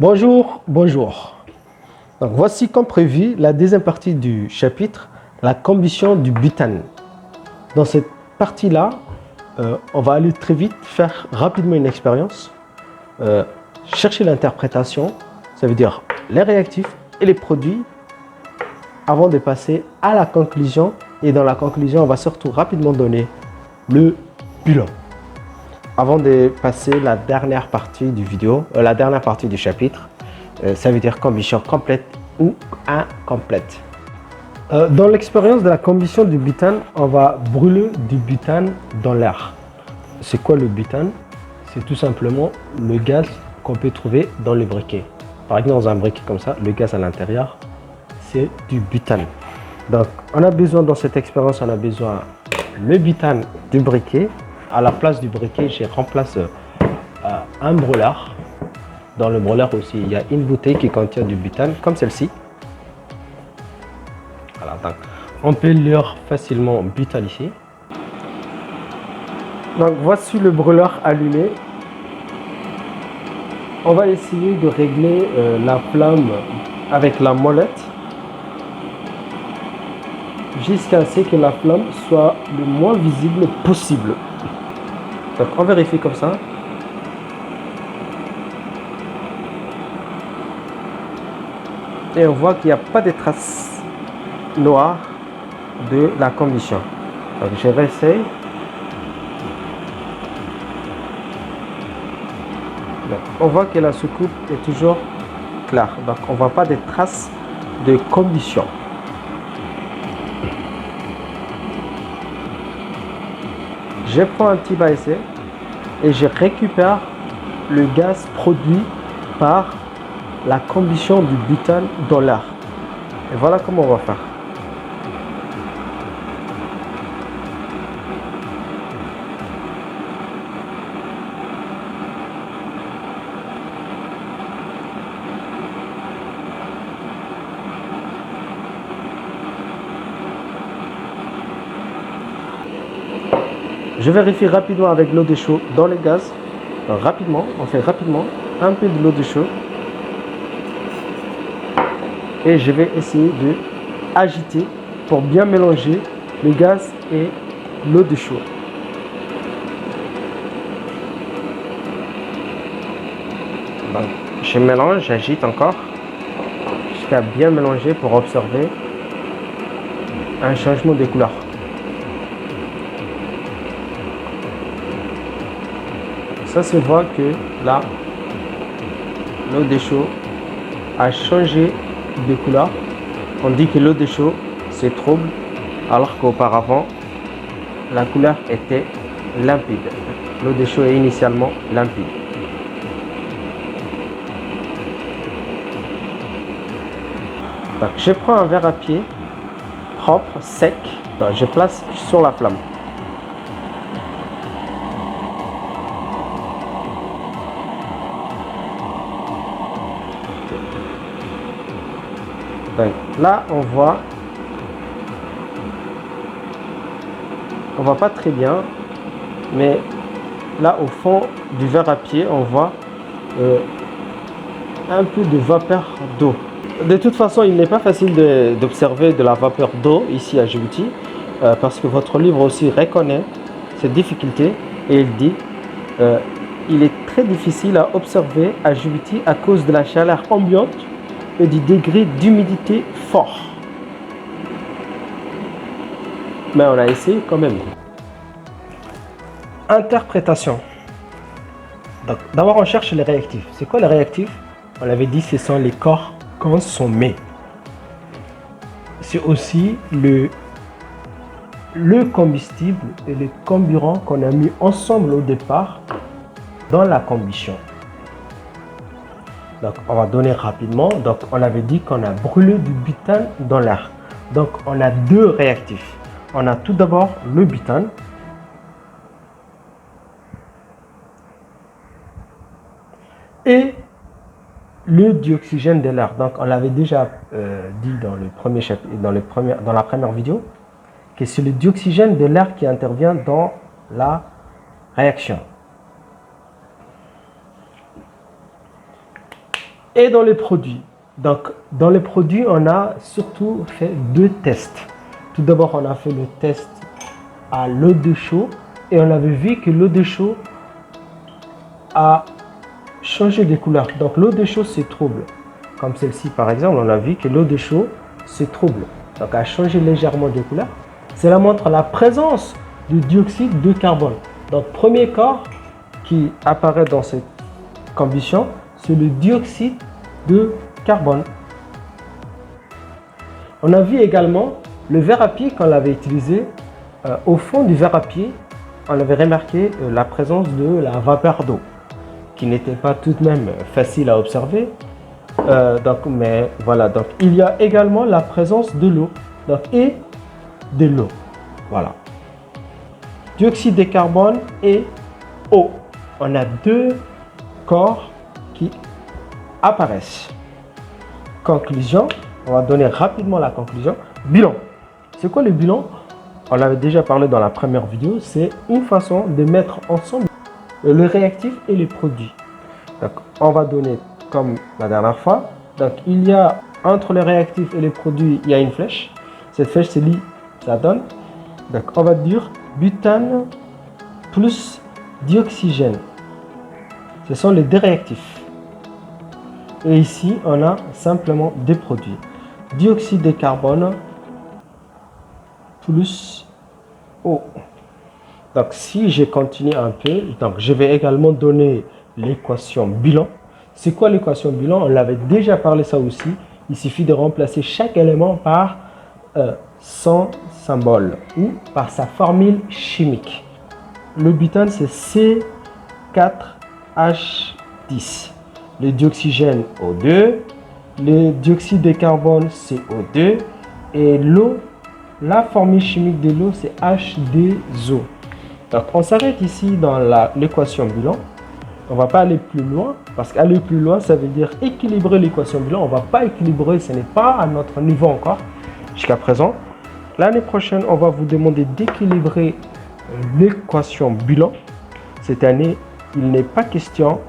Bonjour, bonjour. Donc voici comme prévu la deuxième partie du chapitre, la combustion du butane. Dans cette partie-là, on va aller très vite, faire rapidement une expérience, chercher l'interprétation, ça veut dire les réactifs et les produits, avant de passer à la conclusion. Et dans la conclusion, on va surtout rapidement donner le bilan. Avant de passer la dernière partie du la dernière partie du chapitre, ça veut dire combustion complète ou incomplète. Dans l'expérience de la combustion du butane, on va brûler du butane dans l'air. C'est quoi le butane? C'est tout simplement le gaz qu'on peut trouver dans le briquet. Par exemple, dans un briquet comme ça, le gaz à l'intérieur, c'est du butane. Donc, on a besoin dans cette expérience, on a besoin le butane du briquet. À la place du briquet, je remplace un brûleur. Dans le brûleur aussi, il y a une bouteille qui contient du butane, comme celle-ci. Voilà, donc on peut lire facilement butane ici. Donc voici le brûleur allumé. On va essayer de régler la flamme avec la molette jusqu'à ce que la flamme soit le moins visible possible. Donc on vérifie comme ça. Et on voit qu'il n'y a pas de traces noires de la combustion. Donc je réessaye. Donc, on voit que la soucoupe est toujours claire. Donc on ne voit pas de traces de combustion. Je prends un petit bas-essai et je récupère le gaz produit par la combustion du butane dans l'air. Et voilà comment on va faire. Je vérifie rapidement avec l'eau de chaud dans le gaz. Donc, rapidement, on fait rapidement un peu de l'eau de chaud. Et je vais essayer de agiter pour bien mélanger le gaz et l'eau de chaud. Donc, je mélange, j'agite encore jusqu'à bien mélanger pour observer un changement de couleur. Ça se voit que là, l'eau de chaud a changé de couleur. On dit que l'eau de chaud c'est trouble, alors qu'auparavant la couleur était limpide. L'eau de chaud est initialement limpide. Donc, je prends un verre à pied propre, sec. Donc, je place sur la flamme. Donc, là, on voit pas très bien, mais là, au fond du verre à pied, on voit un peu de vapeur d'eau. De toute façon, il n'est pas facile d'observer de la vapeur d'eau ici à Djibouti, parce que votre livre aussi reconnaît cette difficulté et il dit il est très difficile à observer à Djibouti à cause de la chaleur ambiante et du degré d'humidité fort. Mais on a essayé quand même. Interprétation. Donc, d'abord, on cherche les réactifs. C'est quoi les réactifs? On l'avait dit, ce sont les corps consommés. C'est aussi le combustible et le carburant qu'on a mis ensemble au départ dans la combustion. Donc, on va donner rapidement. Donc, on avait dit qu'on a brûlé du butane dans l'air. Donc, on a deux réactifs. On a tout d'abord le butane. Et le dioxygène de l'air. Donc, on l'avait déjà dit dans le premier chapitre, dans la première vidéo, que c'est le dioxygène de l'air qui intervient dans la réaction. Et dans les produits. Donc, dans les produits, on a surtout fait 2 tests. Tout d'abord, on a fait le test à l'eau de chaud et on avait vu que l'eau de chaud a changé de couleur. Donc, l'eau de chaud se trouble. Comme celle-ci, par exemple, on a vu que l'eau de chaud se trouble. Donc, a changé légèrement de couleur. Cela montre la présence de dioxyde de carbone. Donc, premier corps qui apparaît dans cette combustion, c'est le dioxyde de carbone. On a vu également le verre à pied qu'on l'avait utilisé. Au fond du verre à pied, on avait remarqué la présence de la vapeur d'eau, qui n'était pas tout de même facile à observer. Mais voilà, donc il y a également la présence de l'eau et de l'eau. Voilà. Dioxyde de carbone et eau. On a 2 corps qui apparaissent. Conclusion, on va donner rapidement la conclusion. Bilan. C'est quoi le bilan? On l'avait déjà parlé dans la première vidéo. C'est une façon de mettre ensemble le réactif et les produits. Donc, on va donner comme la dernière fois. Donc, il y a entre les réactifs et les produits, il y a une flèche. Cette flèche, c'est lui, ça donne. Donc, on va dire butane plus dioxygène. Ce sont les 2 réactifs. Et ici, on a simplement des produits. Dioxyde de carbone plus eau. Donc, si je continue un peu, donc je vais également donner l'équation bilan. C'est quoi l'équation bilan? On l'avait déjà parlé ça aussi. Il suffit de remplacer chaque élément par son symbole ou par sa formule chimique. Le butane, c'est C4H10. Le dioxygène, O2. Le dioxyde de carbone, CO2. Et l'eau, la formule chimique de l'eau, c'est H2O. Donc, on s'arrête ici dans l'équation bilan. On ne va pas aller plus loin, parce qu'aller plus loin, ça veut dire équilibrer l'équation bilan. On ne va pas équilibrer, ce n'est pas à notre niveau encore, jusqu'à présent. L'année prochaine, on va vous demander d'équilibrer l'équation bilan. Cette année, il n'est pas question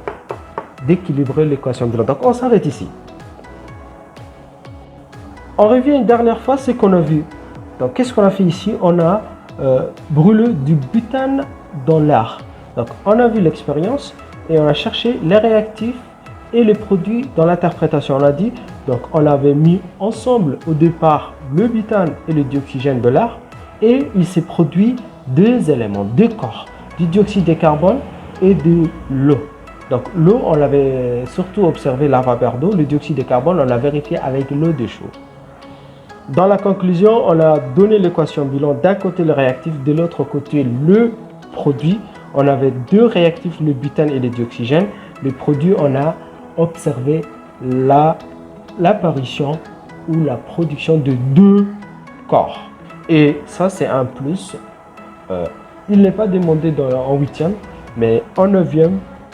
d'équilibrer l'équation bilan. Donc, on s'arrête ici. On revient une dernière fois ce qu'on a vu. Donc, qu'est-ce qu'on a fait ici? On a brûlé du butane dans l'air. Donc, on a vu l'expérience et on a cherché les réactifs et les produits dans l'interprétation. On a dit, donc, on avait mis ensemble au départ le butane et le dioxygène de l'air et il s'est produit 2 éléments, 2 corps, du dioxyde de carbone et de l'eau. Donc, l'eau, on l'avait surtout observé la vapeur d'eau. Le dioxyde de carbone, on l'a vérifié avec l'eau de chaud. Dans la conclusion, on a donné l'équation bilan. D'un côté le réactif, de l'autre côté le produit. On avait 2 réactifs, le butane et le dioxygène. Le produit, on a observé l'apparition ou la production de 2 corps. Et ça, c'est un plus. Il n'est pas demandé en 8e, mais en 9e,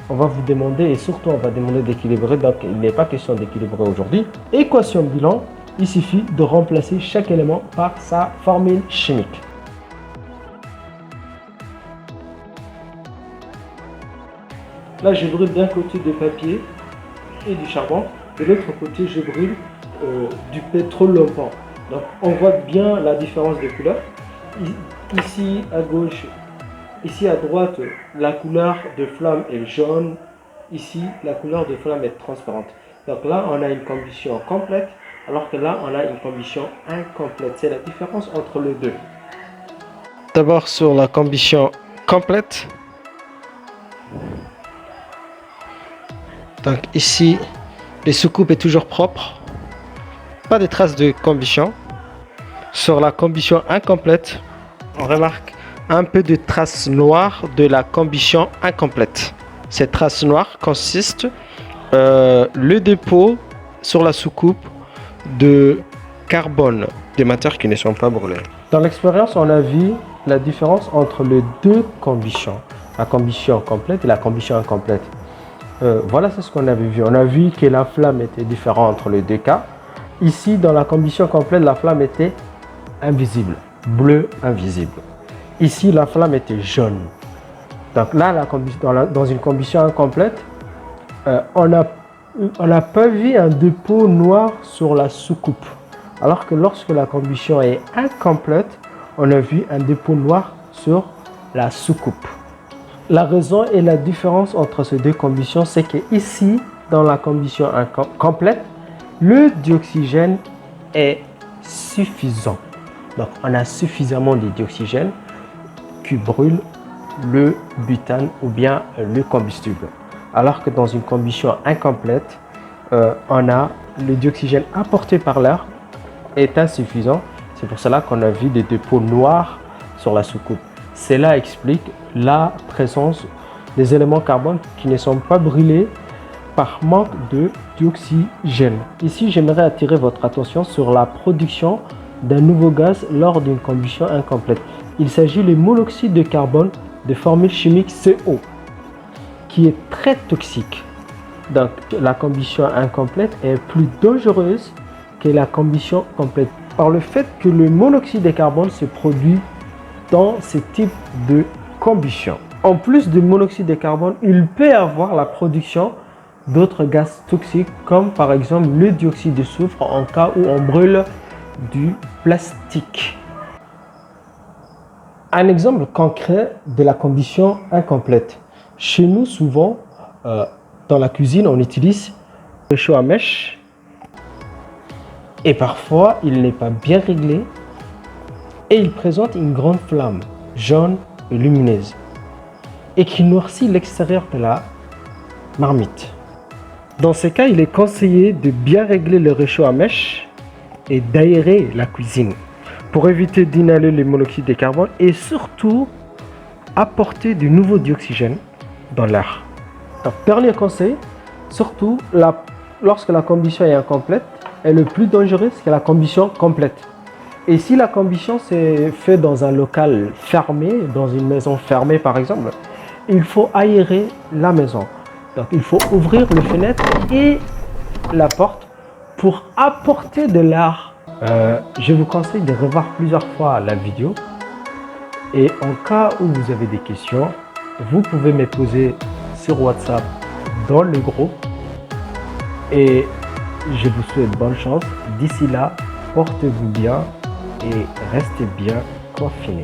on va vous demander, et surtout on va demander d'équilibrer. Donc, il n'est pas question d'équilibrer aujourd'hui. Équation bilan. Il suffit de remplacer chaque élément par sa formule chimique. Là, je brûle d'un côté du papier et du charbon. De l'autre côté, je brûle du pétrole lampant. Donc, on voit bien la différence de couleur. Ici, à gauche, ici à droite, la couleur de flamme est jaune. Ici, la couleur de flamme est transparente. Donc là, on a une combustion complète. Alors que là, on a une combustion incomplète. C'est la différence entre les deux. D'abord sur la combustion complète. Donc ici, les soucoupes est toujours propre. Pas de traces de combustion. Sur la combustion incomplète, on remarque un peu de traces noires de la combustion incomplète. Ces traces noires consistent le dépôt sur la soucoupe de carbone, des matières qui ne sont pas brûlées. Dans l'expérience, on a vu la différence entre les 2 combustions, la combustion complète et la combustion incomplète. Voilà, c'est ce qu'on avait vu. On a vu que la flamme était différente entre les 2 cas. Ici, dans la combustion complète, la flamme était invisible, bleu invisible. Ici, la flamme était jaune. Donc là, dans une combustion incomplète, on a on n'a pas vu un dépôt noir sur la soucoupe. Alors que lorsque la combustion est incomplète, on a vu un dépôt noir sur la soucoupe. La raison et la différence entre ces deux combustions, c'est que ici, dans la combustion complète, le dioxygène est suffisant. Donc, on a suffisamment de dioxygène qui brûle le butane ou bien le combustible. Alors que dans une combustion incomplète, on a le dioxygène apporté par l'air est insuffisant. C'est pour cela qu'on a vu des dépôts noirs sur la soucoupe. Cela explique la présence des éléments carbone qui ne sont pas brûlés par manque de dioxygène. Ici, j'aimerais attirer votre attention sur la production d'un nouveau gaz lors d'une combustion incomplète. Il s'agit du monoxyde de carbone de formule chimique CO, qui est très toxique. Donc, la combustion incomplète est plus dangereuse que la combustion complète, par le fait que le monoxyde de carbone se produit dans ce type de combustion. En plus du monoxyde de carbone, il peut y avoir la production d'autres gaz toxiques comme par exemple le dioxyde de soufre en cas où on brûle du plastique. Un exemple concret de la combustion incomplète. Chez nous, souvent, dans la cuisine, on utilise le chaud à mèche et parfois il n'est pas bien réglé et il présente une grande flamme jaune et lumineuse et qui noircit l'extérieur de la marmite. Dans ce cas, il est conseillé de bien régler le réchaud à mèche et d'aérer la cuisine pour éviter d'inhaler le monoxyde de carbone et surtout apporter du nouveau dioxygène dans l'air. Dernier conseil, surtout lorsque la combustion est incomplète, est le plus dangereux, c'est la combustion complète. Et si la combustion s'est faite dans un local fermé, dans une maison fermée par exemple, il faut aérer la maison. Donc il faut ouvrir les fenêtres et la porte pour apporter de l'air. Je vous conseille de revoir plusieurs fois la vidéo. Et en cas où vous avez des questions, vous pouvez me poser sur WhatsApp dans le groupe. Et je vous souhaite bonne chance. D'ici là, portez-vous bien et restez bien confinés.